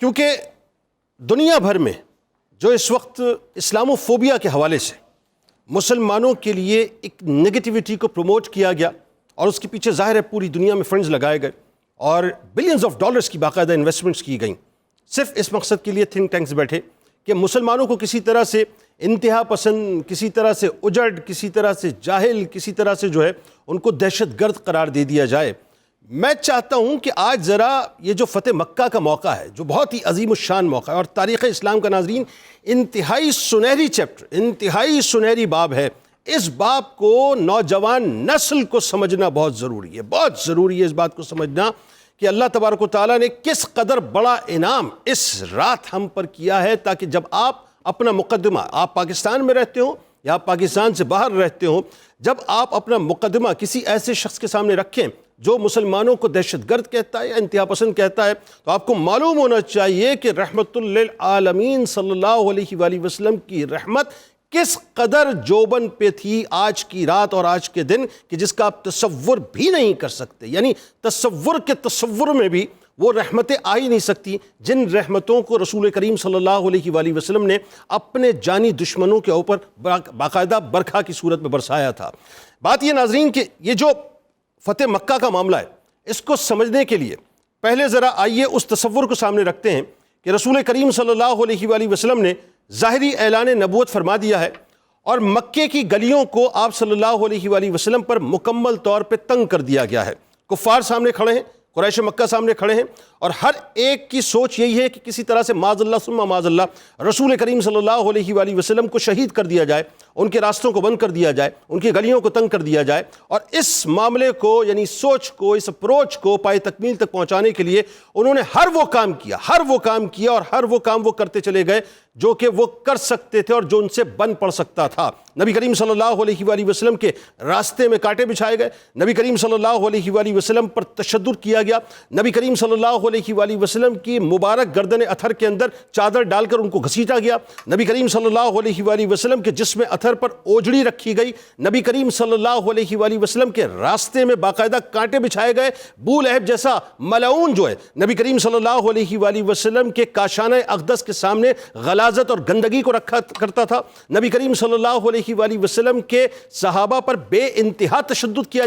کیونکہ دنیا بھر میں جو اس وقت اسلامو فوبیا کے حوالے سے مسلمانوں کے لیے ایک نگیٹیوٹی کو پروموٹ کیا گیا اور اس کے پیچھے ظاہر ہے پوری دنیا میں فنڈز لگائے گئے اور بلینز آف ڈالرز کی باقاعدہ انویسٹمنٹس کی گئیں صرف اس مقصد کے لیے تھنک ٹینکس بیٹھے کہ مسلمانوں کو کسی طرح سے انتہا پسند، کسی طرح سے اجڑ، کسی طرح سے جاہل، کسی طرح سے جو ہے ان کو دہشت گرد قرار دے دیا جائے۔ میں چاہتا ہوں کہ آج ذرا یہ جو فتح مکہ کا موقع ہے جو بہت ہی عظیم الشان موقع ہے اور تاریخ اسلام کا ناظرین انتہائی سنہری چیپٹر، انتہائی سنہری باب ہے، اس باب کو نوجوان نسل کو سمجھنا بہت ضروری ہے، بہت ضروری ہے اس بات کو سمجھنا کہ اللہ تبارک و تعالیٰ نے کس قدر بڑا انعام اس رات ہم پر کیا ہے، تاکہ جب آپ اپنا مقدمہ، آپ پاکستان میں رہتے ہوں یا آپ پاکستان سے باہر رہتے ہوں، جب آپ اپنا مقدمہ کسی ایسے شخص کے سامنے رکھیں جو مسلمانوں کو دہشت گرد کہتا ہے یا انتہا پسند کہتا ہے، تو آپ کو معلوم ہونا چاہیے کہ رحمت للعالمین صلی اللہ علیہ وآلہ وسلم کی رحمت کس قدر جوبن پہ تھی آج کی رات اور آج کے دن کہ جس کا آپ تصور بھی نہیں کر سکتے، یعنی تصور کے تصور میں بھی وہ رحمتیں آ ہی نہیں سکتی جن رحمتوں کو رسول کریم صلی اللہ علیہ وآلہ وسلم نے اپنے جانی دشمنوں کے اوپر باقاعدہ برکھا کی صورت میں برسایا تھا۔ بات یہ ناظرین کہ یہ جو فتح مکہ کا معاملہ ہے اس کو سمجھنے کے لیے پہلے ذرا آئیے اس تصور کو سامنے رکھتے ہیں کہ رسول کریم صلی اللہ علیہ وآلہ وسلم نے ظاہری اعلان نبوت فرما دیا ہے اور مکے کی گلیوں کو آپ صلی اللہ علیہ وآلہ وسلم پر مکمل طور پہ تنگ کر دیا گیا ہے۔ کفار سامنے کھڑے ہیں، قریش مکہ سامنے کھڑے ہیں اور ہر ایک کی سوچ یہی ہے کہ کسی طرح سے معاذ اللہ ثم معاذ اللہ رسول کریم صلی اللہ علیہ وآلہ وسلم کو شہید کر دیا جائے، ان کے راستوں کو بند کر دیا جائے، ان کی گلیوں کو تنگ کر دیا جائے، اور اس معاملے کو یعنی سوچ کو، اس اپروچ کو پائے تکمیل تک پہنچانے کے لیے انہوں نے ہر وہ کام کیا اور ہر وہ کام وہ کرتے چلے گئے جو کہ وہ کر سکتے تھے اور جو ان سے بن پڑ سکتا تھا۔ نبی کریم صلی اللہ علیہ وآلہ وسلم کے راستے میں کانٹے بچھائے گئے، نبی کریم صلی اللہ علیہ وآلہ وسلم پر تشدد کیا گیا، نبی کریم صلی اللہ علیہ وآلہ وسلم کی مبارک گردن اتھر کے اندر چادر ڈال کر ان کو گھسیٹا گیا، نبی کریم صلی اللہ علیہ وآلہ وسلم کے جسم اتھر پر اوجڑی رکھی گئی، نبی کریم صلی اللہ علیہ وآلہ وسلم کے راستے میں باقاعدہ کانٹے بچھائے گئے، ابو لہب جیسا ملعون جو ہے نبی کریم صلی اللہ علیہ وآلہ وسلم کے کاشانہ اقدس کے سامنے غلاظت اور گندگی کو رکھا کرتا تھا، نبی کریم صلی اللہ علیہ وآلہ وسلم کے صحابہ پر بے انتہا تشدد کیا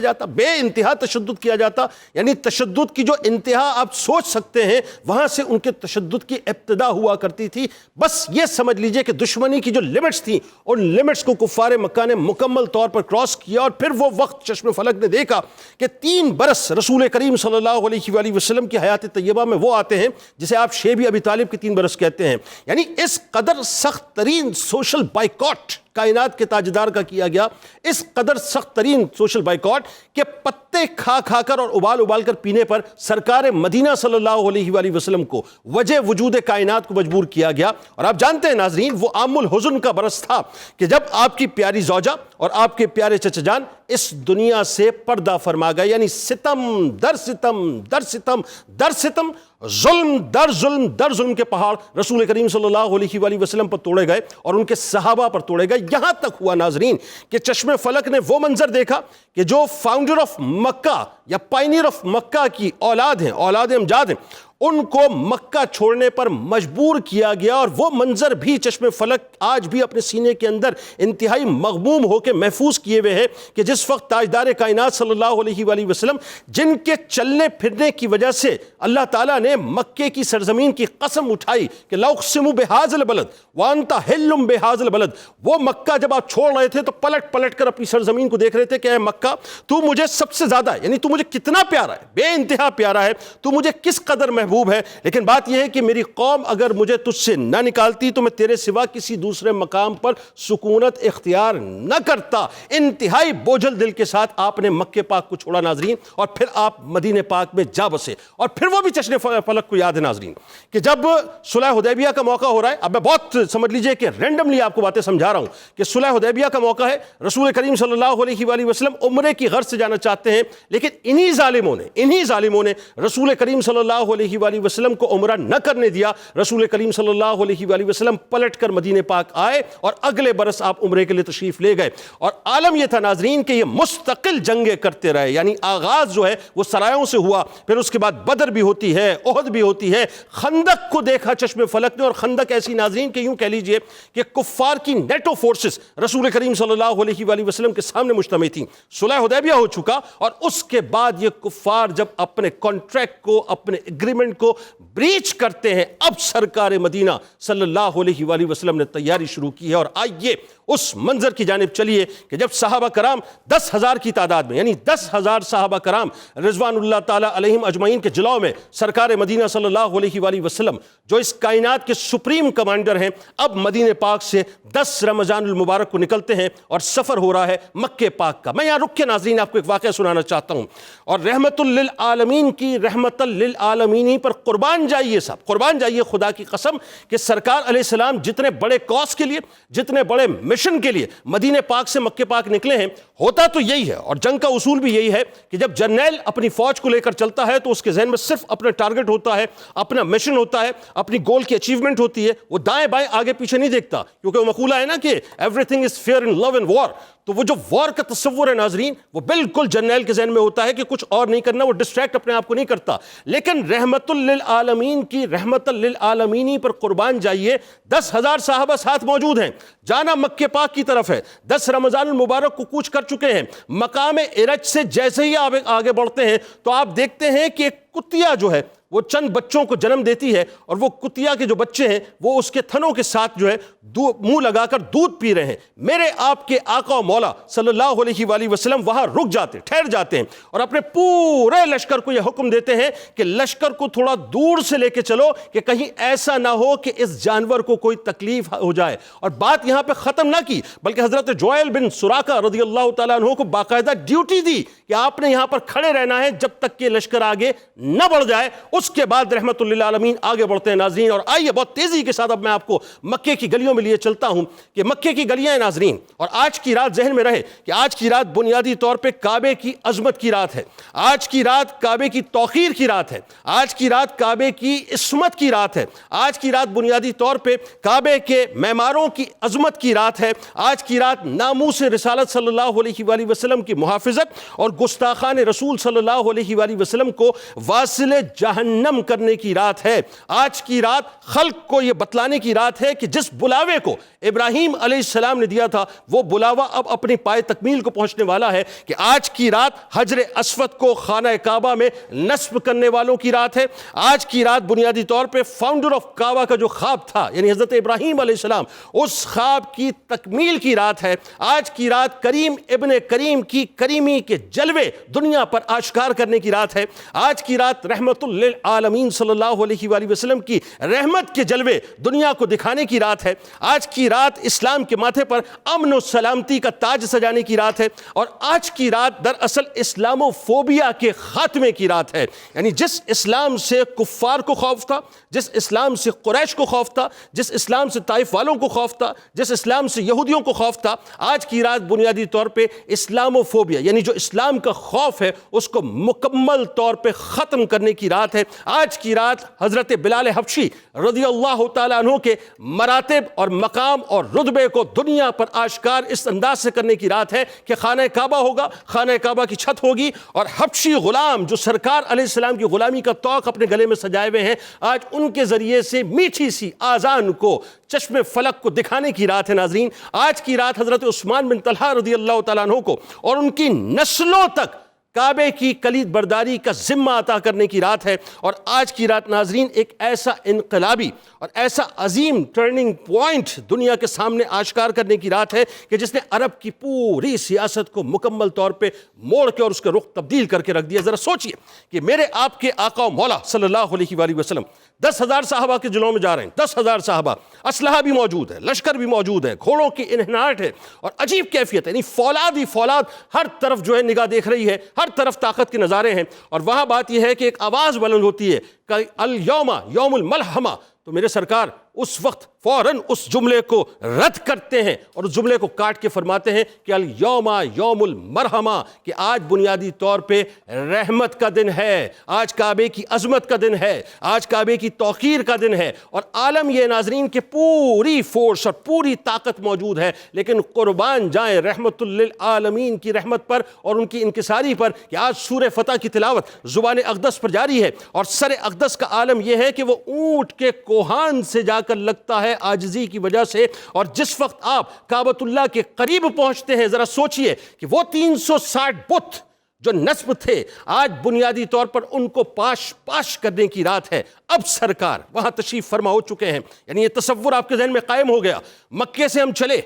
جاتا، یعنی تشدد کی جو انتہا آپ سوچ سکتے ہیں وہاں سے ان کے تشدد کی ابتدا ہوا کرتی تھی۔ بس یہ سمجھ لیجئے کہ دشمنی کی جو لمٹس تھیں ان لمٹس کو کفار مکہ نے مکمل طور پر کراس کیا، اور پھر وہ وقت چشم فلک نے دیکھا کہ 3 برس رسول کریم صلی اللہ علیہ وآلہ وسلم کی حیات طیبہ میں وہ آتے ہیں جسے آپ شیب ابی طالب کے 3 برس کہتے ہیں، یعنی اس قدر سخت ترین سوشل بائیکاٹ کائنات کے تاجدار کا کیا گیا، اس قدر سخت ترین سوشل بائیکاٹ کہ پتے کھا کر اور ابال کر پینے پر سرکار مدینہ صلی اللہ علیہ وآلہ وسلم کو وجہ وجود کائنات کو مجبور کیا گیا۔ اور آپ جانتے ہیں ناظرین وہ عام الحزن کا برس تھا کہ جب آپ کی پیاری زوجہ اور آپ کے پیارے چچا جان اس دنیا سے پردہ فرما گئے، یعنی ستم در ستم در ستم در ستم، ظلم در ظلم کے پہاڑ رسول کریم صلی اللہ علیہ وآلہ وسلم پر توڑے گئے اور ان کے صحابہ پر توڑے گئے، یہاں تک ہوا ناظرین کہ چشم فلک نے وہ منظر دیکھا کہ جو فاؤنڈر آف مکہ یا پائنیر آف مکہ کی اولاد ہیں، اولاد امجاد ہیں، ان کو مکہ چھوڑنے پر مجبور کیا گیا، اور وہ منظر بھی چشم فلک آج بھی اپنے سینے کے اندر انتہائی مغموم ہو کے محفوظ کیے ہوئے ہے کہ جس وقت تاجدار کائنات صلی اللہ علیہ وآلہ وسلم جن کے چلنے پھرنے کی وجہ سے اللہ تعالیٰ نے مکے کی سرزمین کی قسم اٹھائی کہ لا اقسم بہذا البلد وانت حل بہذا البلد، وہ مکہ جب آپ چھوڑ رہے تھے تو پلٹ کر اپنی سرزمین کو دیکھ رہے تھے کہ اے مکہ تو مجھے سب سے زیادہ، یعنی تو مجھے کتنا پیارا ہے، بے انتہا پیارا ہے، تو مجھے کس قدر محبوب ہے، لیکن بات یہ ہے کہ میری قوم اگر مجھے تجھ سے نہ نکالتی تو میں تیرے سوا کسی دوسرے مقام پر سکونت اختیار نہ کرتا۔ انتہائی بوجھل دل کے ساتھ آپ نے مکہ پاک کو چھوڑا ناظرین، اور پھر آپ مدینہ پاک میں جا بسے، اور پھر وہ بھی چشم فلک کو یاد ہے ناظرین کہ جب صلح حدیبیہ کا موقع ہو رہا ہے، اب میں بہت سمجھ لیجئے کہ رینڈملی آپ کو باتیں سمجھا رہا ہوں کہ صلح حدیبیہ کا موقع ہے، رسول کریم صلی اللہ علیہ وآلہ وسلم عمرے کی غرض سے جانا چاہتے ہیں، لیکن انہی ظالموں نے رسول کریم صلی اللہ علیہ علیہ وآلہ وسلم کو عمرہ نہ کرنے دیا، رسول کریم صلی اللہ علیہ وآلہ وسلم پلٹ کر مدینہ پاک آئے اور اگلے برس آپ عمرے کے لیے تشریف لے گئے۔ اور عالم یہ تھا ناظرین کہ یہ مستقل جنگیں کرتے رہے، یعنی آغاز جو ہے وہ سرایوں سے ہوا، پھر اس کے بعد بدر بھی ہوتی ہے، احد بھی ہوتی ہے، خندق کو دیکھا چشم فلک نے، اور خندق ایسی ناظرین کہ یوں کہہ لیجئے کہ کفار کی نیٹو فورسز رسول کریم صلی اللہ علیہ وآلہ وسلم کے سامنے مجتمع تھیں۔ صلح حدیبیہ ہو چکا، اور اس کے بعد یہ کفار جب اپنے کانٹریکٹ کو، اپنے ایگریمنٹ کو بریچ کرتے ہیں، اب سرکار مدینہ صلی اللہ علیہ وآلہ وسلم نے تیاری شروع کی ہے۔ اور آئیے اس منظر کی جانب چلیے کہ جب صحابہ کرام 10,000 کی تعداد میں، یعنی 10,000 صحابہ کرام رضوان اللہ تعالیٰ علیہم اجمعین کے جلوہ میں سرکار مدینہ صلی اللہ علیہ وآلہ وسلم جو اس کائنات کے سپریم کمانڈر ہیں، اب مدینہ پاک سے 10 رمضان المبارک کو نکلتے ہیں اور سفر ہو رہا ہے مکہ پاک کا۔ میں یہاں رک کے ناظرین آپ کو ایک واقعہ سنانا چاہتا ہوں، اور رحمت للعالمین کی رحمت للعالمین پر قربان جائیے صاحب، قربان جائیے خدا کی قسم کہ سرکار علیہ السلام جتنے بڑے کاز کے لیے، جتنے بڑے مشن کے لیے مدینہ پاک سے مکہ پاک نکلے ہیں، ہوتا تو یہی ہے، اور جنگ کا اصول بھی یہی ہے کہ جب جرنیل اپنی فوج کو لے کر چلتا ہے تو اس کے ذہن میں صرف اپنا ٹارگٹ ہوتا ہے، اپنا مشن ہوتا ہے، اپنی گول کی اچیومنٹ ہوتی ہے، وہ دائیں بائیں آگے پیچھے نہیں دیکھتا، کیونکہ وہ مقولہ ہے نا کہ everything is fair in love and war. تو وہ جو وار کا تصور ہے ناظرین، وہ بالکل جرنیل کے ذہن میں ہوتا ہے کہ کچھ اور نہیں کرنا، وہ ڈسٹریکٹ اپنے آپ کو نہیں کرتا۔ لیکن رحمت للعالمین کی رحمت للعالمینی پر قربان جائیے، 10,000 صحابہ ساتھ موجود ہیں، جانا مکہ پاک کی طرف ہے، 10 رمضان المبارک کو کوچ کر چکے ہیں۔ مقام ارج سے جیسے ہی آپ آگے بڑھتے ہیں تو آپ دیکھتے ہیں کہ ایک کتیا جو ہے وہ چند بچوں کو جنم دیتی ہے، اور وہ کتیا کے جو بچے ہیں وہ اس کے تھنوں کے ساتھ جو ہے منہ لگا کر دودھ پی رہے ہیں۔ میرے آپ کے آقا و مولا صلی اللہ علیہ وآلہ وسلم وہاں رک جاتے، ٹھہر جاتے ہیں، اور اپنے پورے لشکر کو یہ حکم دیتے ہیں کہ لشکر کو تھوڑا دور سے لے کے چلو کہ کہیں ایسا نہ ہو کہ اس جانور کو کوئی تکلیف ہو جائے۔ اور بات یہاں پہ ختم نہ کی، بلکہ حضرت جوائل بن سراقہ رضی اللہ تعالیٰ عنہ کو باقاعدہ ڈیوٹی دی کہ آپ نے یہاں پر کھڑے رہنا ہے جب تک کہ لشکر آگے نہ بڑھ جائے۔ اس کے بعد رحمت للعالمین آگے بڑھتے ہیں ناظرین، اور آئیے بہت تیزی کے ساتھ اب میں آپ کو مکے کی گلیوں میں لیے چلتا ہوں کہ مکے کی گلیاں ہیں ناظرین، اور آج کی رات ذہن میں رہے کہ آج کی رات بنیادی طور پہ کعبے کی عظمت کی رات ہے، آج کی رات کعبے کی توقیر کی رات ہے، آج کی رات کعبے کی عصمت کی رات ہے، آج کی رات بنیادی طور پہ کعبے کے معماروں کی عظمت کی رات ہے، آج کی رات ناموس رسالت صلی اللہ علیہ وآلہ وسلم کی محافظت اور گستاخان رسول صلی اللہ علیہ وآلہ وسلم کو واصل جہنم کرنے کی رات ہے۔ آج کی رات خلق کو یہ بتلانے کی رات ہے کہ جس بلاوے کو ابراہیم علیہ السلام نے دیا تھا وہ بلاوا اب اپنی پائے تکمیل کو پہنچنے والا ہے، کہ آج کی رات حجر اسود کو خانہ کعبہ میں نصب کرنے والوں کی رات ہے۔ آج کی رات بنیادی طور پہ فاؤنڈر آف کعبہ کا جو خواب تھا، یعنی حضرت ابراہیم علیہ السلام، اس خواب کی تکمیل کی رات ہے۔ آج کی رات کریم ابن کریم کی کریمی کے جلوے دنیا پر آشکار کرنے کی رات ہے۔ آج کی رات رحمت للعالمین صلی اللہ علیہ وآلہ وسلم کی رحمت کے جلوے دنیا کو دکھانے کی رات ہے۔ آج کی رات اسلام کے ماتھے پر امن و سلامتی کا تاج سجانے کی رات ہے، اور آج کی رات دراصل اسلامو فوبیا کے خاتمے کی رات ہے۔ یعنی جس اسلام سے کفار کو خوف تھا، جس اسلام سے قریش کو خوف تھا، جس اسلام سے طائف والوں کو خوف تھا، جس اسلام سے یہودیوں کو خوف تھا، آج کی رات بنیادی طور پہ اسلامو فوبیا، یعنی جو اسلام کا خوف ہے اس کو مکمل طور پہ ختم کرنے کی رات ہے۔ آج کی رات حضرت بلال حبشی رضی اللہ تعالیٰ عنہ کے مراتب اور مقام اور رتبے کو دنیا پر آشکار اس انداز سے کرنے کی رات ہے کہ خانہ کعبہ ہوگا، خانہ کعبہ کی چھت ہوگی، اور حبشی غلام جو سرکار علیہ السلام کی غلامی کا طوق اپنے گلے میں سجائے ہوئے ہیں، آج ان کے ذریعے سے میٹھی سی آذان کو، چشم فلک کو دکھانے کی رات ہے ناظرین۔ آج کی رات حضرت عثمان بن طلحہ رضی اللہ تعالیٰ عنہ کو اور ان کی نسلوں تک کعبے کی کلید برداری کا ذمہ عطا کرنے کی رات ہے۔ اور آج کی رات ناظرین ایک ایسا انقلابی اور ایسا عظیم ٹرننگ پوائنٹ دنیا کے سامنے آشکار کرنے کی رات ہے کہ جس نے عرب کی پوری سیاست کو مکمل طور پہ موڑ کے اور اس کا رخ تبدیل کر کے رکھ دیا۔ ذرا سوچئے کہ میرے آپ کے آقا و مولا صلی اللہ علیہ وآلہ وسلم 10,000 صحابہ کے جلوں میں جا رہے ہیں، 10,000 صحابہ، اسلحہ بھی موجود ہے، لشکر بھی موجود ہے، گھوڑوں کی انہناٹ ہے، اور عجیب کیفیت ہے، یعنی فولاد ہی فولاد، ہر طرف جو ہے نگاہ دیکھ رہی ہے، ہر طرف طاقت کے نظارے ہیں۔ اور وہاں بات یہ ہے کہ ایک آواز بلند ہوتی ہے کہ الیوم یوم الملحمہ، تو میرے سرکار اس وقت فوراً اس جملے کو رد کرتے ہیں اور اس جملے کو کاٹ کے فرماتے ہیں کہ الیوم یوم المرحمہ، کہ آج بنیادی طور پہ رحمت کا دن ہے، آج کعبے کی عظمت کا دن ہے، آج کعبے کی توقیر کا دن ہے، اور عالم یہ ناظرین کہ پوری فورس اور پوری طاقت موجود ہے، لیکن قربان جائیں رحمت للعالمین کی رحمت پر اور ان کی انکساری پر کہ آج سورہ فتح کی تلاوت زبان اقدس پر جاری ہے، اور سر اقدس کا عالم یہ ہے کہ وہ اونٹ کے کوہان سے جا کر لگتا ہے عاجزی کی وجہ سے، اور جس وقت آپ کعبۃ اللہ کے قریب پہنچتے ہیں ذرا سوچئے کہ وہ 360 بت جو نصب تھے آج بنیادی طور پر ان کو پاش کرنے کی رات ہے۔ اب سرکار وہاں تشریف فرما ہو چکے ہیں، یعنی یہ تصور آپ کے ذہن میں قائم ہو گیا، مکے سے ہم چلے،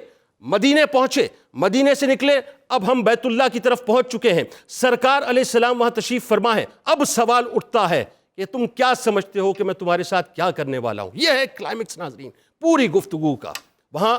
مدینے پہنچے، مدینے سے نکلے، اب ہم بیت اللہ کی طرف پہنچ چکے ہیں، سرکار علیہ السلام وہاں تشریف فرما ہے۔ اب سوال اٹھتا ہے کہ تم کیا سمجھتے ہو کہ میں تمہارے ساتھ کیا کرنے والا ہوں؟ یہ ہے کلائمیکس ناظرین پوری گفتگو کا۔ وہاں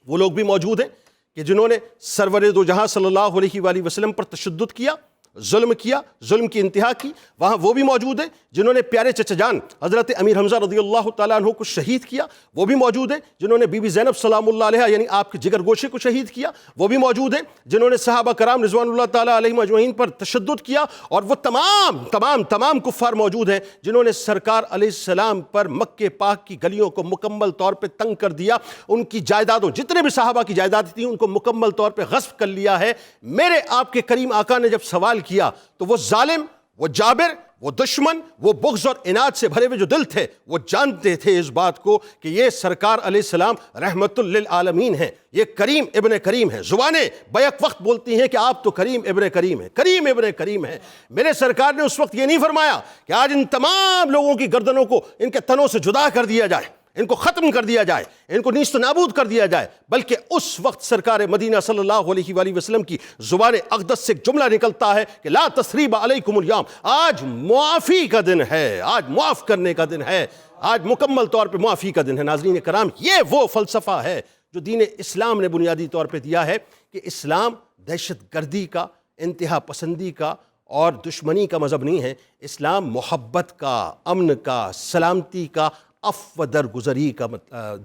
وہ لوگ بھی موجود ہیں کہ جنہوں نے سرور دو جہاں صلی اللہ علیہ وآلہ وسلم پر تشدد کیا، ظلم کیا، ظلم کی انتہا کی، وہاں وہ بھی موجود ہیں جنہوں نے پیارے چچا جان حضرت امیر حمزہ رضی اللہ تعالیٰ عنہ کو شہید کیا، وہ بھی موجود ہیں جنہوں نے بی بی زینب سلام اللہ علیہا یعنی آپ کے جگر گوشے کو شہید کیا، وہ بھی موجود ہیں جنہوں نے صحابہ کرام رضوان اللہ تعالیٰ علیہم اجمعین پر تشدد کیا، اور وہ تمام کفار موجود ہیں جنہوں نے سرکار علیہ السلام پر مکہ پاک کی گلیوں کو مکمل طور پہ تنگ کر دیا، ان کی جائیدادوں جتنے بھی صحابہ کی جائیداد تھیں ان کو مکمل طور پہ غصب کر لیا ہے۔ میرے آپ کے کریم آقا نے جب سوال کیا تو وہ ظالم، وہ جابر، وہ دشمن، وہ بغض اور عناد سے بھرے ہوئے جو دل تھے وہ جانتے تھے اس بات کو کہ یہ سرکار علیہ السلام رحمت للعالمین ہیں، یہ کریم ابن کریم ہے، زبانیں بیک وقت بولتی ہیں کہ آپ تو کریم ابن کریم ہیں، کریم ابن کریم ہیں۔ میرے سرکار نے اس وقت یہ نہیں فرمایا کہ آج ان تمام لوگوں کی گردنوں کو ان کے تنوں سے جدا کر دیا جائے، ان کو ختم کر دیا جائے، ان کو نیست و نابود کر دیا جائے، بلکہ اس وقت سرکار مدینہ صلی اللہ علیہ وآلہ وسلم کی زبان اقدس سے ایک جملہ نکلتا ہے کہ لا تثریب علیکم الیوم، آج معافی کا دن ہے، آج معاف کرنے کا دن ہے، آج مکمل طور پہ معافی کا دن ہے۔ ناظرین کرام، یہ وہ فلسفہ ہے جو دین اسلام نے بنیادی طور پہ دیا ہے کہ اسلام دہشت گردی کا، انتہا پسندی کا اور دشمنی کا مذہب نہیں ہے، اسلام محبت کا، امن کا، سلامتی کا، عفو درگزری کا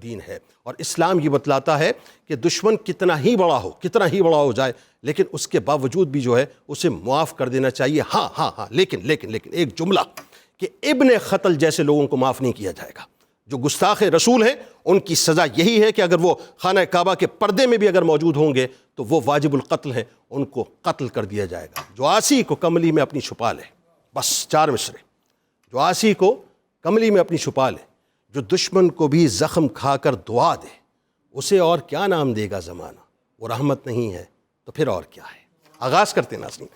دین ہے، اور اسلام یہ بتلاتا ہے کہ دشمن کتنا ہی بڑا ہو جائے لیکن اس کے باوجود بھی جو ہے اسے معاف کر دینا چاہیے۔ ہاں لیکن ایک جملہ کہ ابن قتل جیسے لوگوں کو معاف نہیں کیا جائے گا، جو گستاخ رسول ہیں ان کی سزا یہی ہے کہ اگر وہ خانہ کعبہ کے پردے میں بھی اگر موجود ہوں گے تو وہ واجب القتل ہیں، ان کو قتل کر دیا جائے گا۔ جو آسی کو کملی میں اپنی چھپا لے، بس 4 مصرے، جو آسی کو کملی میں اپنی چھپا لے، جو دشمن کو بھی زخم کھا کر دعا دے، اسے اور کیا نام دے گا زمانہ، وہ رحمت نہیں ہے تو پھر اور کیا ہے۔ آغاز کرتے ہیں ناظرین۔